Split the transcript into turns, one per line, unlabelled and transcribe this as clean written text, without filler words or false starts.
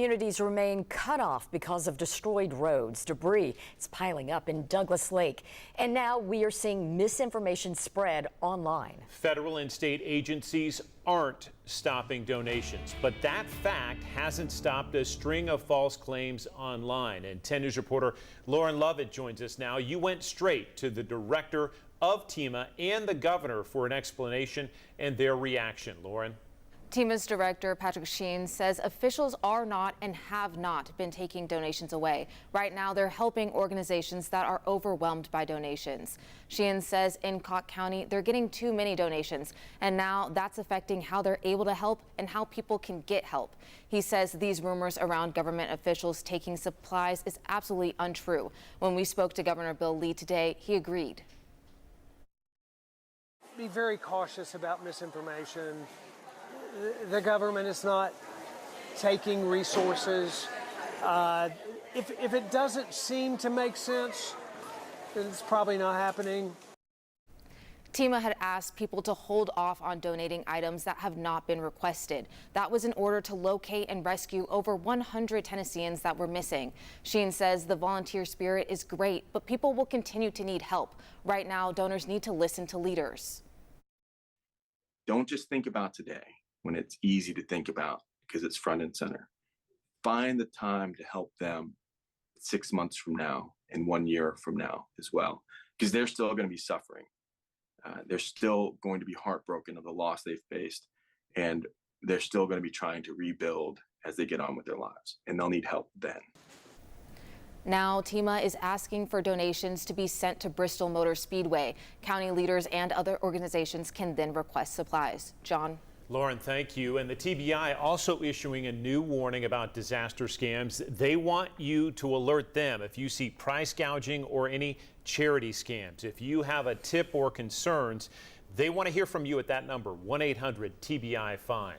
Communities remain cut off because of destroyed roads. Debris is piling up in Douglas Lake. And now we are seeing misinformation spread online.
Federal and state agencies aren't stopping donations, but that fact hasn't stopped a string of false claims online. And 10 News reporter Lauren Lovett joins us now. You went straight to the director of TEMA and the governor for an explanation and their reaction. Lauren.
TEMA's director, Patrick Sheen, says officials are not and have not been taking donations away. Right now, they're helping organizations that are overwhelmed by donations. Sheen says in Cook County, they're getting too many donations, and now that's affecting how they're able to help and how people can get help. He says these rumors around government officials taking supplies is absolutely untrue. When we spoke to Governor Bill Lee today, he agreed.
Be very cautious about misinformation. The government is not taking resources. If it doesn't seem to make sense, then it's probably not happening.
TEMA had asked people to hold off on donating items that have not been requested. That was in order to locate and rescue over 100 Tennesseans that were missing. Sheen says the volunteer spirit is great, but people will continue to need help. Right now, donors need to listen to leaders.
Don't just think about today when it's easy to think about because it's front and center. Find the time to help them 6 months from now and 1 year from now as well, because they're still going to be suffering. They're still going to be heartbroken of the loss they've faced, and they're still going to be trying to rebuild as they get on with their lives, and they'll need help then.
Now, TEMA is asking for donations to be sent to Bristol Motor Speedway. County leaders and other organizations can then request supplies. John.
Lauren, thank you. And the TBI also issuing a new warning about disaster scams. They want you to alert them if you see price gouging or any charity scams. If you have a tip or concerns, they want to hear from you at that number, 1-800-TBI-FIND.